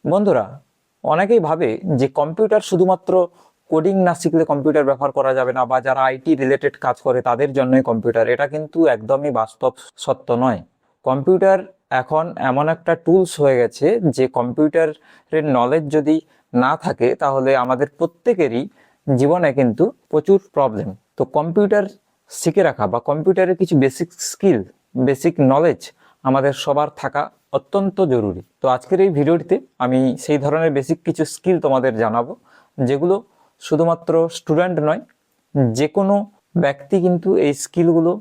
বন্ধুরা, অনেকেই ভাবে যে কম্পিউটার শুধুমাত্র কোডিং না শিখলে কম্পিউটার ব্যবহার করা যাবে না, বা যারা আইটি রিলেটেড কাজ করে তাদের জন্যই কম্পিউটার। এটা কিন্তু একদমই বাস্তব সত্য নয়। কম্পিউটার এখন এমন একটা টুলস হয়ে গেছে যে কম্পিউটারের নলেজ যদি না থাকে তাহলে আমাদের প্রত্যেকেরই জীবনে কিন্তু প্রচুর প্রবলেম। তো কম্পিউটার শিখে রাখা বা কম্পিউটারের কিছু বেসিক স্কিল, বেসিক নলেজ আমাদের সবার থাকা অত্যন্ত জরুরি। তো আজকের এই ভিডিওটিতে আমি সেই ধরনের বেসিক কিছু স্কিল তোমাদের জানাবো, যেগুলো শুধুমাত্র স্টুডেন্ট নয়, যে কোনো ব্যক্তি কিন্তু এই স্কিলগুলো,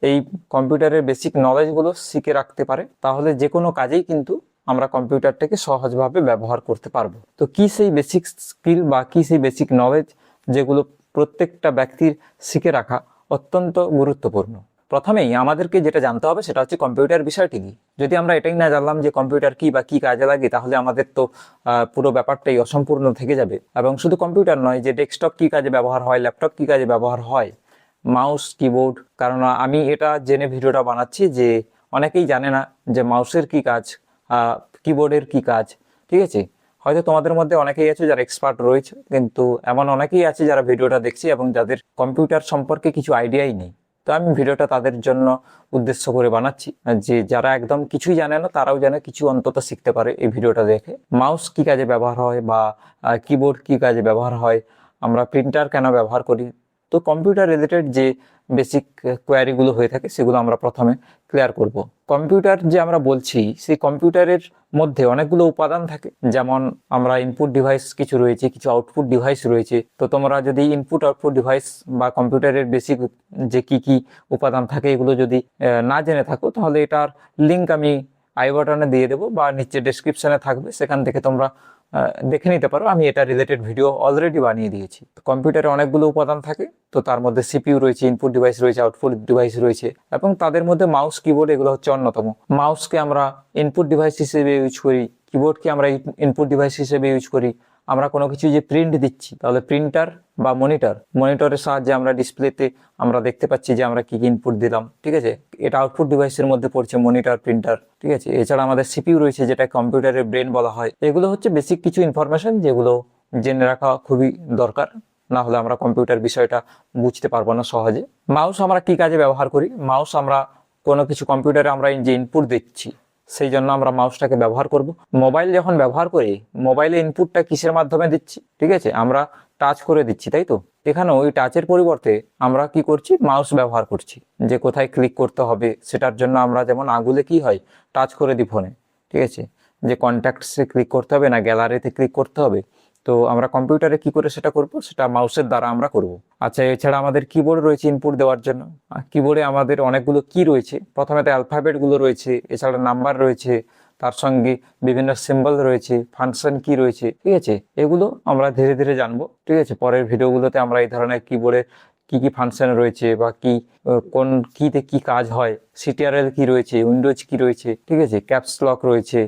এই কম্পিউটারের বেসিক নলেজগুলো শিখে রাখতে পারে। তাহলে যে কোনো কাজেই কিন্তু আমরা কম্পিউটারটাকে সহজভাবে ব্যবহার করতে পারবো। তো কি সেই বেসিক স্কিল বা কি সেই বেসিক নলেজ যেগুলো প্রত্যেকটা ব্যক্তির শিখে রাখা অত্যন্ত গুরুত্বপূর্ণ? প্রথমেই আমাদেরকে যেটা জানতে হবে সেটা হচ্ছে কম্পিউটার বিষয়টি কি। যদি আমরা এটাই না জানলাম যে কম্পিউটার কি বা কি কাজে লাগে, তাহলে আমাদের তো পুরো ব্যাপারটাই অসম্পূর্ণ থেকে যাবে। এবং শুধু কম্পিউটার নয়, যে ডেস্কটপ কি কাজে ব্যবহার হয়, ল্যাপটপ কি কাজে ব্যবহার হয়, মাউস, কিবোর্ড। কারণ আমি এটা জেনে ভিডিওটা বানাচ্ছি যে অনেকেই জানে না যে মাউসের কি কাজ, কিবোর্ডের কি কাজ। ঠিক আছে, হয়তো তোমাদের মধ্যে অনেকেই আছে যারা এক্সপার্ট রয়েছে, কিন্তু এমন অনেকেই আছে যারা ভিডিওটা দেখছে এবং যাদের কম্পিউটার সম্পর্কে কিছু আইডিয়াই নেই। তো আমি ভিডিওটা তাদের জন্য উদ্দেশ্য করে বানাচ্ছি, যে যারা একদম কিছুই জানে না তারাও যেন কিছু অন্তত শিখতে পারে এই ভিডিওটা দেখে। মাউস কি কাজে ব্যবহার হয়, বা কিবোর্ড কি কাজে ব্যবহার হয়, আমরা প্রিন্টার কেন ব্যবহার করি। তো কম্পিউটার রিলেটেড যে বেসিক কোয়ারিগুলো হয়ে থাকে সেগুলো আমরা প্রথমে ক্লিয়ার করব। কম্পিউটার যে আমরা বলছি, সেই কম্পিউটারের মধ্যে অনেকগুলো উপাদান থাকে। যেমন আমরা ইনপুট ডিভাইস কিছু রয়েছে, কিছু আউটপুট ডিভাইস রয়েছে। তো তোমরা যদি ইনপুট আউটপুট ডিভাইস বা কম্পিউটারের বেসিক যে কি কি উপাদান থাকে এগুলো যদি না জেনে থাকো, তাহলে এটার লিঙ্ক আমি আই বাটনে দিয়ে দেবো বা নিচে ডেসক্রিপশনে থাকবে, সেখান থেকে তোমরা দেখে নিতে পারো। আমি এটা রিলেটেড ভিডিও অলরেডি বানিয়ে দিয়েছি। কম্পিউটারে অনেকগুলো উপাদান থাকে, তো তার মধ্যে সিপিইউ রয়েছে, ইনপুট ডিভাইস রয়েছে, আউটপুট ডিভাইস রয়েছে, এবং তাদের মধ্যে মাউস, কিবোর্ড এগুলো হচ্ছে অন্যতম। মাউসকে আমরা ইনপুট ডিভাইস হিসেবে ইউজ করি, কিবোর্ডকে আমরা ইনপুট ডিভাইস হিসেবে ইউজ করি। আমরা কোনো কিছু যে প্রিন্ট দিচ্ছি, তাহলে প্রিন্টার বা মনিটরের সাহায্যে আমরা ডিসপ্লেতে আমরা দেখতে পাচ্ছি যে আমরা কি কি ইনপুট দিলাম। ঠিক আছে, এটা আউটপুট ডিভাইসের মধ্যে পড়ছে, মনিটর, প্রিন্টার। ঠিক আছে, এছাড়া আমাদের সিপিইউ রয়েছে, যেটা কম্পিউটারের ব্রেন বলা হয়। এগুলো হচ্ছে বেসিক কিছু ইনফরমেশন যেগুলো জেনে রাখা খুবই দরকার, না হলে আমরা কম্পিউটার বিষয়টা বুঝতে পারবো না সহজে। মাউস আমরা কি কাজে ব্যবহার করি? মাউস আমরা কোনো কিছু কম্পিউটারে আমরা যে ইনপুট দিচ্ছি সেই জন্য আমরা মাউসটাকে ব্যবহার করব। মোবাইল যখন ব্যবহার করি, মোবাইলে ইনপুটটা কিসের মাধ্যমে দিচ্ছি? ঠিক আছে, আমরা টাচ করে দিচ্ছি, তাই তো? এখানে ওই টাচের পরিবর্তে আমরা কি করছি? মাউস ব্যবহার করছি। যে কোথায় ক্লিক করতে হবে সেটার জন্য আমরা যেমন আঙুলে কি হয়, টাচ করে দিই ফোনে। ঠিক আছে, যে কন্ট্যাক্টসে ক্লিক করতে হবে না গ্যালারিতে ক্লিক করতে হবে, তো আমরা কম্পিউটারে কি করে সেটা করব? সেটা মাউসের দ্বারা আমরা করব। আচ্ছা, এছাড়া আমাদের কিবোর্ড রয়েছে ইনপুট দেওয়ার জন্য। কিবোর্ডে আমাদের অনেকগুলো কি রয়েছে, প্রথমে তো অ্যালফাবেট গুলো রয়েছে, এছাড়া নাম্বার রয়েছে, তার সঙ্গে বিভিন্ন সিম্বল রয়েছে, ফাংশন কি রয়েছে। ঠিক আছে, এগুলো আমরা ধীরে ধীরে জানবো। ঠিক আছে, পরের ভিডিওগুলোতে আমরা এই ধরনের কিবোর্ডে কি কি ফাংশন রয়েছে, বা কি কোন কিতে কি কাজ হয়, সিটিআরএল কি রয়েছে, উইন্ডোজ কি রয়েছে, ঠিক আছে, ক্যাপস লক রয়েছে,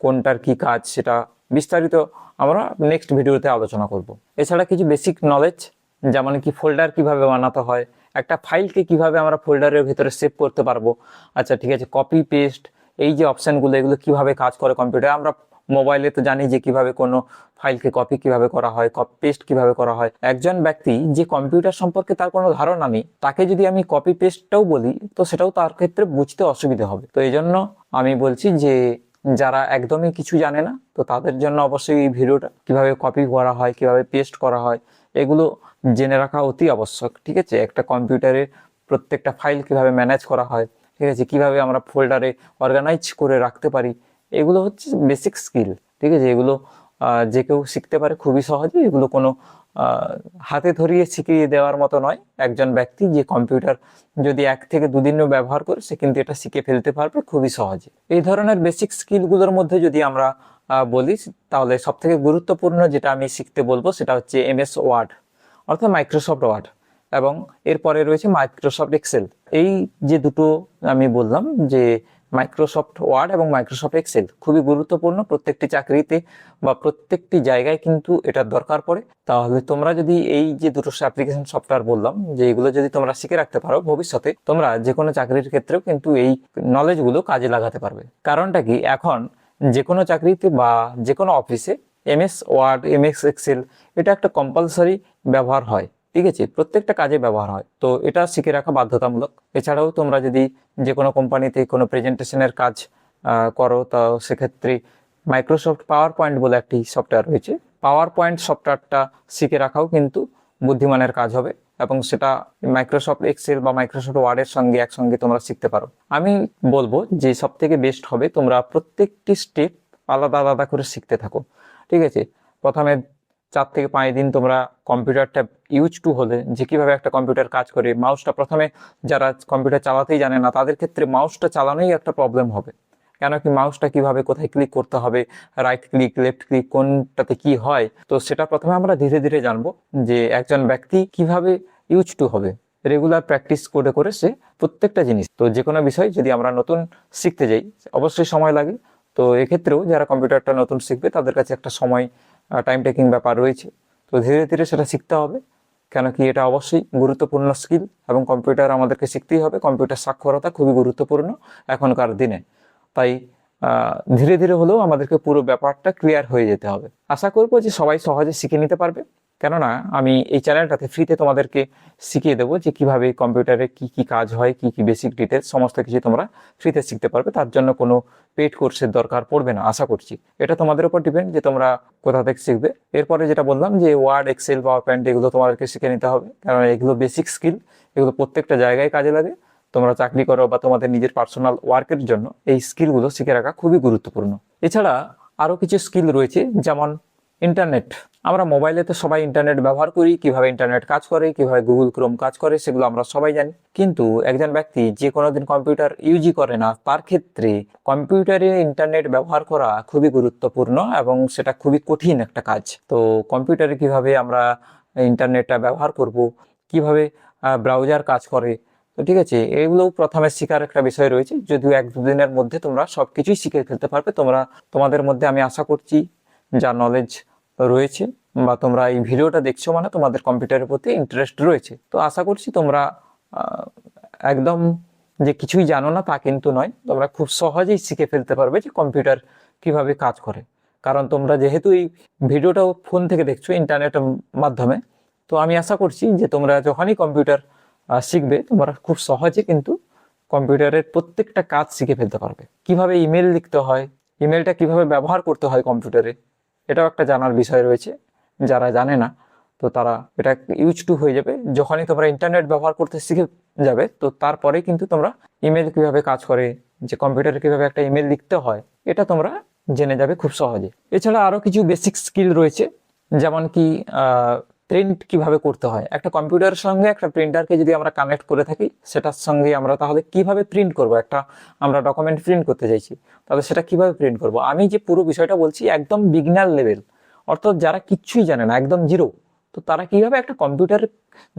কোনটার কি কাজ সেটা বিস্তারিত আমরা নেক্সট ভিডিওতে আলোচনা করব। এছাড়া কিছু বেসিক নলেজ, যেমন কি ফোল্ডার কিভাবে বানাতে হয়, একটা ফাইলকে কিভাবে আমরা ফোল্ডারের ভিতরে সেভ করতে পারবো। আচ্ছা ঠিক আছে, কপি পেস্ট, এই যে অপশনগুলো, এগুলো কিভাবে কাজ করে কম্পিউটারে। আমরা মোবাইলে তো জানি যে কিভাবে কোনো ফাইলকে কপি কিভাবে করা হয়, কপি পেস্ট কিভাবে করা হয়। একজন ব্যক্তি যে কম্পিউটার সম্পর্কে তার কোনো ধারণা নেই, তাকে যদি আমি কপি পেস্টটাও বলি, তো সেটাও তার ক্ষেত্রে বুঝতে অসুবিধা হবে। তো এই জন্য আমি বলছি যে যারা একদমই কিছু জানে না, তো তাদের জন্য অবশ্যই এই ভিডিওটা, কিভাবে কপি করা হয়, কিভাবে পেস্ট করা হয়, এগুলো জেনে রাখা অতি আবশ্যক। ঠিক আছে, একটা কম্পিউটারে প্রত্যেকটা ফাইল কিভাবে ম্যানেজ করা হয়, ঠিক আছে, কিভাবে আমরা ফোল্ডারে অর্গানাইজ করে রাখতে পারি, এগুলো হচ্ছে বেসিক স্কিল। ঠিক আছে, এগুলো যে কেউ শিখতে পারে খুবই সহজে। এগুলো কোনো হাতে ধরিয়ে শিখিয়ে দেওয়ার মতো নয়। একজন ব্যক্তি যে কম্পিউটার যদি 1 থেকে 2 দিনও ব্যবহার করে, সে কিন্তু এটা শিখে ফেলতে পারবে খুবই সহজে। এই ধরনের বেসিক স্কিলগুলোর মধ্যে যদি আমরা বলি, তাহলে সব থেকে গুরুত্বপূর্ণ যেটা আমি শিখতে বলবো সেটা হচ্ছে এমএস ওয়ার্ড, অর্থাৎ মাইক্রোসফট ওয়ার্ড, এবং এরপরে রয়েছে মাইক্রোসফট এক্সেল। এই যে দুটো আমি বললাম, যে মাইক্রোসফট ওয়ার্ড এবং মাইক্রোসফট এক্সেল খুবই গুরুত্বপূর্ণ প্রত্যেকটি চাকরিতে বা প্রত্যেকটি জায়গায় কিন্তু এটার দরকার পড়ে। তাহলে তোমরা যদি এই যে দুটো অ্যাপ্লিকেশন সফটওয়্যার বললাম, যে এগুলো যদি তোমরা শিখে রাখতে পারো, ভবিষ্যতে তোমরা যে কোনো চাকরির ক্ষেত্রেও কিন্তু এই নলেজগুলো কাজে লাগাতে পারবে। কারণটা কি, এখন যে কোনো চাকরিতে বা যে কোনো অফিসে এমএস ওয়ার্ড, এমএস এক্সেল এটা একটা কম্পালসারি ব্যবহার হয়। ঠিক আছে, প্রত্যেকটা কাজে ব্যবহার হয়, তো এটা শিখে রাখা বাধ্যতামূলক। এছাড়াও তোমরা যদি যে কোনো কোম্পানিতে কোনো প্রেজেন্টেশনের কাজ করো, তো সেক্ষেত্রে মাইক্রোসফট পাওয়ার পয়েন্ট বলে একটি সফটওয়্যার রয়েছে, পাওয়ার পয়েন্ট সফটওয়্যারটা শিখে রাখাও কিন্তু বুদ্ধিমানের কাজ হবে, এবং সেটা মাইক্রোসফট এক্সেল বা মাইক্রোসফট ওয়ার্ডের সঙ্গে একসঙ্গে তোমরা শিখতে পারো। আমি বলবো যে সব থেকে বেস্ট হবে তোমরা প্রত্যেকটি স্টেপ আলাদা আলাদা করে শিখতে থাকো। ঠিক আছে, প্রথমে 4 থেকে 5 দিন তোমরা কম্পিউটারটা ইউজ টু হলে, যে কিভাবে একটা কম্পিউটার কাজ করে, মাউসটা প্রথমে যারা কম্পিউটার চালাতেই জানে না তাদের ক্ষেত্রে মাউসটা চালানোই একটা প্রবলেম হবে। কেন কি, মাউসটা কিভাবে কোথায় ক্লিক করতে হবে, রাইট ক্লিক, লেফট ক্লিক, কোনটাতে কি হয়, তো সেটা প্রথমে আমরা ধীরে ধীরে জানবো, যে একজন ব্যক্তি কিভাবে ইউজ টু হবে। রেগুলার প্র্যাকটিস করে করে সে প্রত্যেকটা জিনিস, তো যে কোনো বিষয় যদি আমরা নতুন শিখতে যাই অবশ্যই সময় লাগে। তো এক্ষেত্রেও যারা কম্পিউটারটা নতুন শিখবে তাদের কাছে একটা সময় টাইম টেকিং ব্যাপার রয়েছে, তো ধীরে ধীরে সেটা শিখতে হবে। কেন কি, এটা অবশ্যই গুরুত্বপূর্ণ স্কিল, এবং কম্পিউটার আমাদেরকে শিখতেই হবে। কম্পিউটার সাক্ষরতা খুবই গুরুত্বপূর্ণ এখনকার দিনে, তাই ধীরে ধীরে হলেও আমাদেরকে পুরো ব্যাপারটা ক্লিয়ার হয়ে যেতে হবে। আশা করবো যে সবাই সহজে শিখে নিতে পারবে, কেননা আমি এই চ্যানেলটাতে ফ্রিতে তোমাদেরকে শিখিয়ে দেবো যে কিভাবে কম্পিউটারে কি কি কাজ হয়, কি কি বেসিক ডিটেলস সমস্ত কিছু তোমরা ফ্রিতে শিখতে পারবে। তার জন্য কোনো পেইড কোর্সের দরকার পড়বে না আশা করছি। এটা তোমাদের উপর ডিপেন্ড যে তোমরা কোথা থেকে শিখবে। এরপরে যেটা বললাম যে ওয়ার্ড, এক্সেল, পাওয়ার পয়েন্ট এগুলো তোমাদেরকে শিখে নিতে হবে, কারণ এগুলো বেসিক স্কিল, এগুলো প্রত্যেকটা জায়গায় কাজে লাগে। তোমরা চাকরি করো বা তোমাদের নিজের পার্সোনাল ওয়ার্কের জন্য এই স্কিলগুলো শিখে রাখা খুবই গুরুত্বপূর্ণ। এছাড়া আরও কিছু স্কিল রয়েছে, যেমন ইন্টারনেট। আমরা মোবাইলে তো সবাই ইন্টারনেট ব্যবহার করি, কিভাবে ইন্টারনেট কাজ করে, কিভাবে গুগল ক্রোম কাজ করে, সেগুলো আমরা সবাই জানি। কিন্তু একজন ব্যক্তি যে কোনোদিন কম্পিউটার ইউজই করে না, তার ক্ষেত্রে কম্পিউটারে ইন্টারনেট ব্যবহার করা খুবই গুরুত্বপূর্ণ, এবং সেটা খুবই কঠিন একটা কাজ। তো কম্পিউটারে কিভাবে আমরা ইন্টারনেটটা ব্যবহার করব, কিভাবে ব্রাউজার কাজ করে, তো ঠিক আছে, এগুলোও প্রথমে শেখার একটা বিষয় রয়েছে। যদিও 1-2 দিনের মধ্যে তোমরা সবকিছুই শিখে ফেলতে পারবে। তোমাদের মধ্যে আমি আশা করছি যা নলেজ রয়েছে, বা তোমরা এই ভিডিওটা দেখছো মানে তোমাদের কম্পিউটারের প্রতি ইন্টারেস্ট রয়েছে। তো আশা করছি তোমরা একদম যে কিছুই জানো না তা কিন্তু নয়, তোমরা খুব সহজেই শিখে ফেলতে পারবে যে কম্পিউটার কিভাবে কাজ করে। কারণ তোমরা যেহেতু এই ভিডিওটাও ফোন থেকে দেখছো ইন্টারনেটের মাধ্যমে, তো আমি আশা করছি যে তোমরা যখনই কম্পিউটার শিখবে তোমরা খুব সহজে কিন্তু কম্পিউটারের প্রত্যেকটা কাজ শিখে ফেলতে পারবে। কিভাবে ইমেল লিখতে হয়, ইমেলটা কিভাবে ব্যবহার করতে হয় কম্পিউটারে, এটাও একটা জানার বিষয় রয়েছে। যারা জানে না তো তারা এটা ইউজ টু হয়ে যাবে যখনই তোমরা ইন্টারনেট ব্যবহার করতে শিখে যাবে। তো তারপরে কিন্তু তোমরা ইমেল কিভাবে কাজ করে, যে কম্পিউটারে কিভাবে একটা ইমেল লিখতে হয়, এটা তোমরা জেনে যাবে খুব সহজে। এছাড়া আরো কিছু বেসিক স্কিল রয়েছে, যেমন কি প্রিন্ট কিভাবে করতে হয়। একটা কম্পিউটারের সঙ্গে একটা প্রিন্টারকে যদি আমরা কানেক্ট করে থাকি, সেটার সঙ্গে আমরা তাহলে কিভাবে প্রিন্ট করব, একটা আমরা ডকুমেন্ট প্রিন্ট করতে চাইছি, তাহলে সেটা কিভাবে প্রিন্ট করব। আমি যে পুরো বিষয়টা বলছি একদম বিগিনার লেভেল, অর্থাৎ যারা কিচ্ছুই জানে না, একদম জিরো, তো তারা কিভাবে একটা কম্পিউটার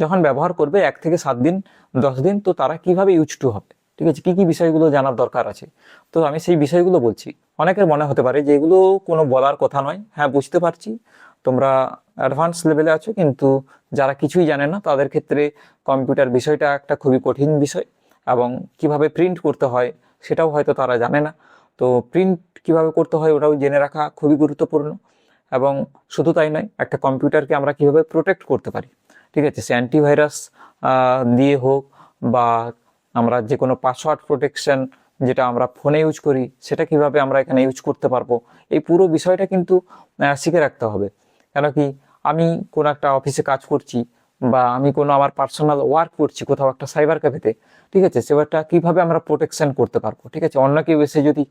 যখন ব্যবহার করবে 1 থেকে 7 দিন 10 দিন, তো তারা কিভাবে ইউজ টু হবে, ঠিক আছে, কি কি বিষয়গুলো জানার দরকার আছে। তো আমি সেই বিষয়গুলো বলছি। অনেকের মনে হতে পারে যে এগুলো কোনো বলার কথা নয়, হ্যাঁ বুঝতে পারছি তোমরা অ্যাডভান্স লেভেলে আছো, কিন্তু যারা কিছুই জানে না তাদের ক্ষেত্রে কম্পিউটার বিষয়টা একটা খুবই কঠিন বিষয়, এবং কিভাবে প্রিন্ট করতে হয় সেটাও হয়তো তারা জানে না। তো প্রিন্ট কিভাবে করতে হয় ওটাও জেনে রাখা খুবই গুরুত্বপূর্ণ। এবং শুধু তাই নয়, একটা কম্পিউটারকে আমরা কিভাবে প্রোটেক্ট করতে পারি, ঠিক আছে, সে অ্যান্টিভাইরাস দিয়ে হোক, বা আমরা যে কোনো পাসওয়ার্ড প্রোটেকশন যেটা আমরা ফোনে ইউজ করি সেটা কিভাবে আমরা এখানে ইউজ করতে পারবো, এই পুরো বিষয়টা কিন্তু শিখে রাখতে হবে। কেন কি, আমি কোনো একটা অফিসে কাজ করছি, বা আমি কোনো আমার পার্সোনাল ওয়ার্ক করছি কোথাও একটা সাইবার ক্যাফেতে, ঠিক আছে, সেটা কিভাবে আমরা প্রোটেকশন করতে পারবো, ঠিক আছে, অন্য কেউ এসে যদি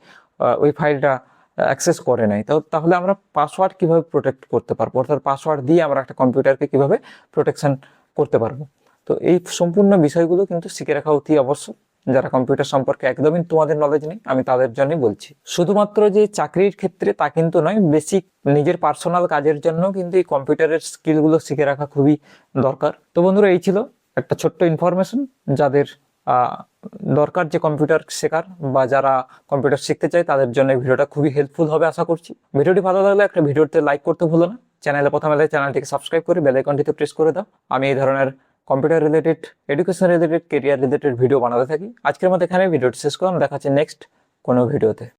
ওই ফাইলটা অ্যাক্সেস করে নেয়, তাহলে আমরা পাসওয়ার্ড কিভাবে প্রোটেক্ট করতে পারবো, অর্থাৎ পাসওয়ার্ড দিয়ে আমরা একটা কম্পিউটারকে কিভাবে প্রোটেকশন করতে পারবো। তো এই সম্পূর্ণ বিষয়গুলো কিন্তু শিখে রাখা অতি আবশ্যক। যারা কম্পিউটার সম্পর্কে একদমই তোমাদের নলেজ নেই, আমি তাদের জন্যই বলছি। শুধুমাত্র যে চাকরির ক্ষেত্রে তা কিন্তু নয়, বেসিক নিজের পার্সোনাল কাজের জন্য কিন্তু এই কম্পিউটারের স্কিলগুলো শিখে রাখা খুবই দরকার। তো বন্ধুরা, এই ছিল একটা ছোট্ট ইনফরমেশন যাদের দরকার যে কম্পিউটার শেখার, বা যারা কম্পিউটার শিখতে চায় তাদের জন্য ভিডিওটা খুবই হেল্পফুল হবে আশা করছি। ভিডিওটি ভালো লাগলে একটা ভিডিওতে লাইক করতে ভুলো না। চ্যানেলে প্রথমে এলে চ্যানেলটিকে সাবস্ক্রাইব করে বেল আইকনটিতে প্রেস করে দাও। আমি এই ধরনের computer related, education related, career related video বানাতে থাকি। আজকের মতো এখানে ভিডিওটি শেষ করলাম, দেখা হচ্ছে নেক্সট কোনো ভিডিওতে।